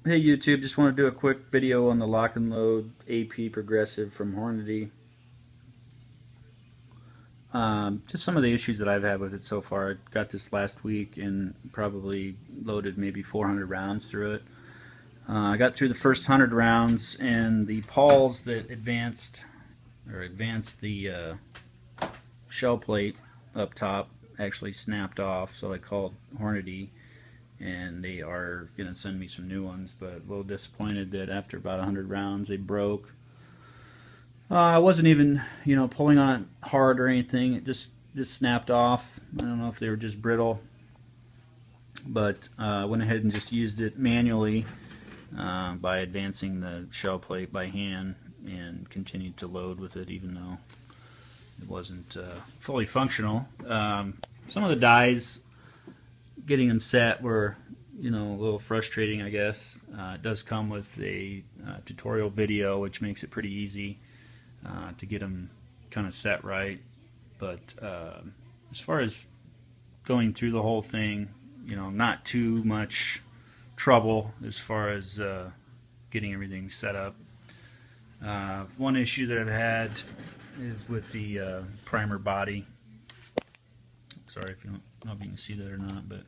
Hey YouTube, just want to do a quick video on the lock and load AP Progressive from Hornady. Just some of the issues that I've had with it so far. I got this last week and probably loaded maybe 400 rounds through it. I got through the first 100 rounds and the pawls that advanced the shell plate up top actually snapped off, so I called Hornady and they are going to send me some new ones, but a little disappointed that after about 100 rounds they broke. I wasn't even, pulling on it hard or anything. It just snapped off. I don't know if they were just brittle, but I went ahead and just used it manually by advancing the shell plate by hand and continued to load with it even though it wasn't fully functional. Some of the dies, getting them set were a little frustrating, I guess. It does come with a tutorial video, which makes it pretty easy to get them kind of set right. But as far as going through the whole thing, not too much trouble as far as getting everything set up. One issue that I've had is with the primer body. Sorry if you don't know if you can see that or not, but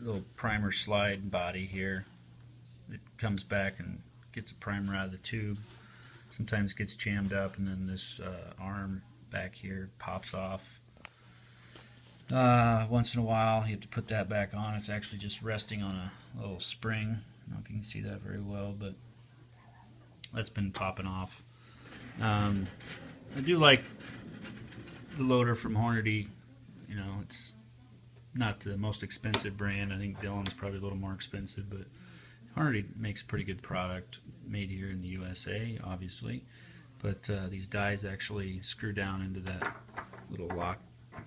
little primer slide body here. It comes back and gets a primer out of the tube. Sometimes gets jammed up, and then this arm back here pops off. Once in a while, you have to put that back on. It's actually just resting on a little spring. I don't know if you can see that very well, but that's been popping off. I do like the loader from Hornady. It's not the most expensive brand. I think Dillon's probably a little more expensive, but Hornady makes a pretty good product, made here in the USA, obviously. But these dies actually screw down into that little lock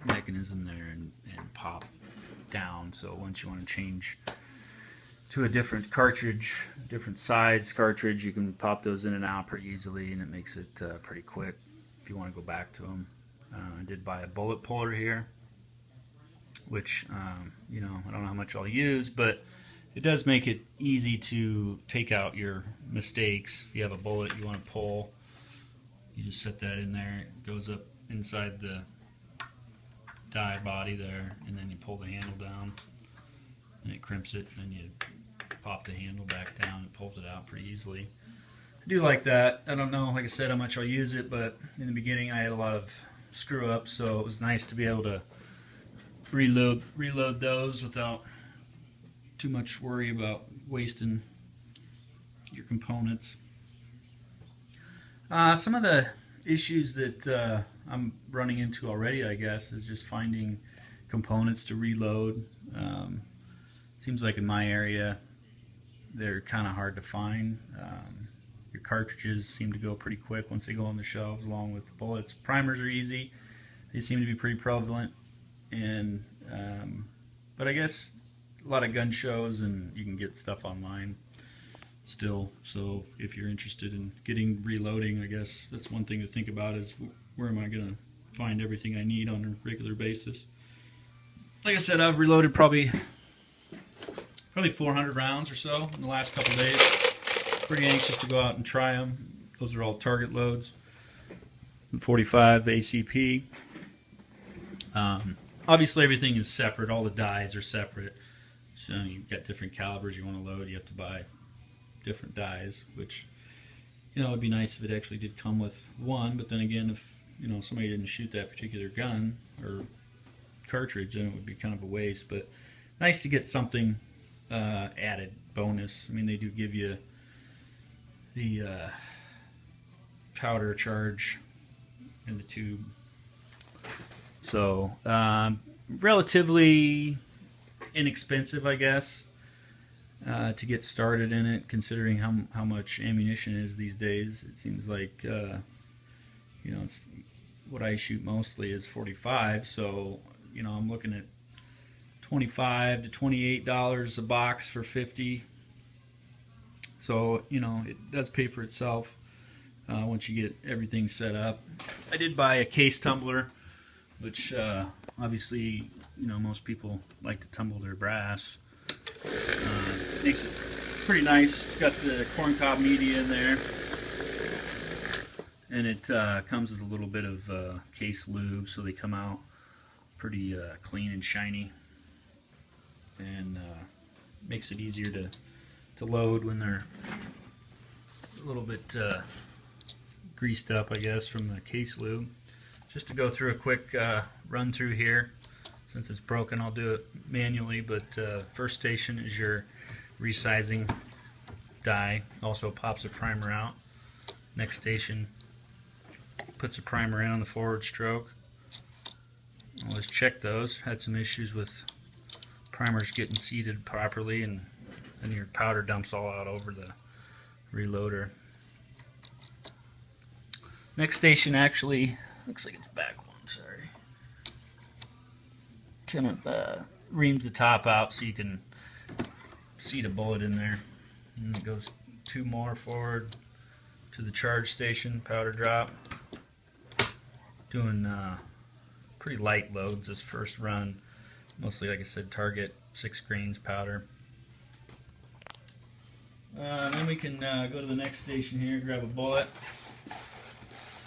mechanism there and pop down. So once you want to change to a different cartridge, different size cartridge, you can pop those in and out pretty easily, and it makes it pretty quick if you want to go back to them. I did buy a bullet puller here, which I don't know how much I'll use, but it does make it easy to take out your mistakes. If you have a bullet you want to pull, you just set that in there. It goes up inside the die body there, and then you pull the handle down, and it crimps it, and then you pop the handle back down. It pulls it out pretty easily. I do like that. I don't know, like I said, how much I'll use it, but in the beginning I had a lot of screw ups, so it was nice to be able to reload those without too much worry about wasting your components. Some of the issues that I'm running into already, I guess, is just finding components to reload. Seems like in my area they're kind of hard to find. Your cartridges seem to go pretty quick once they go on the shelves, along with the bullets. Primers are easy. They seem to be pretty prevalent, and but I guess a lot of gun shows and you can get stuff online still. So if you're interested in getting reloading, I guess that's one thing to think about, is where am I going to find everything I need on a regular basis. Like I said, I've reloaded probably 400 rounds or so in the last couple days. Pretty anxious to go out and try them. Those are all target loads. 45 ACP. Obviously everything is separate. All the dies are separate. So you've got different calibers you want to load. You have to buy different dies, which it'd be nice if it actually did come with one. But then again, if somebody didn't shoot that particular gun or cartridge, then it would be kind of a waste. But nice to get something added bonus. I mean, they do give you the powder charge in the tube. So relatively inexpensive, I guess, to get started in it, considering how much ammunition is these days. It seems like it's what I shoot mostly is 45, so I'm looking at $25 to $28 a box for 50. So it does pay for itself once you get everything set up. I did buy a case tumbler, which obviously most people like to tumble their brass. Makes it pretty nice. It's got the corncob media in there, and it comes with a little bit of case lube, so they come out pretty clean and shiny, and makes it easier to load when they're a little bit greased up, I guess, from the case lube. Just to go through a quick run through here. Since it's broken, I'll do it manually, but first station is your resizing die. Also pops a primer out. Next station puts a primer in on the forward stroke. Let's check those. Had some issues with primers getting seated properly, and your powder dumps all out over the reloader. Next station actually looks like it's back one, sorry. Kind of reams the top out so you can seat a bullet in there. And it goes 2 more forward to the charge station, powder drop. Doing pretty light loads this first run. Mostly, like I said, target 6 grains powder. Then we can go to the next station here, grab a bullet.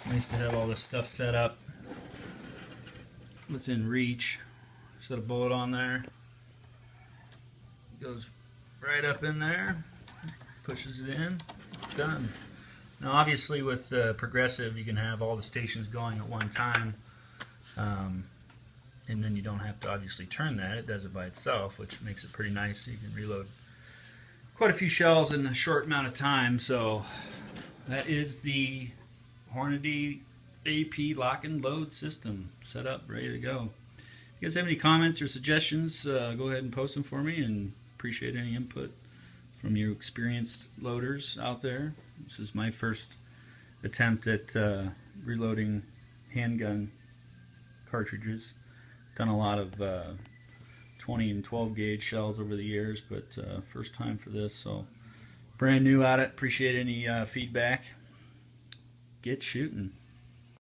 Nice to have all this stuff set up within reach. Set a bullet on there. Goes right up in there. Pushes it in. Done. Now obviously with Progressive you can have all the stations going at one time. And then you don't have to obviously turn that. It does it by itself, which makes it pretty nice. So you can reload quite a few shells in a short amount of time. So that is the Hornady AP lock and load system set up, ready to go. If you guys have any comments or suggestions, go ahead and post them for me, and appreciate any input from you experienced loaders out there. This is my first attempt at reloading handgun cartridges. Done a lot of 20 and 12 gauge shells over the years, but first time for this, so brand new at it. Appreciate any feedback. Get shooting.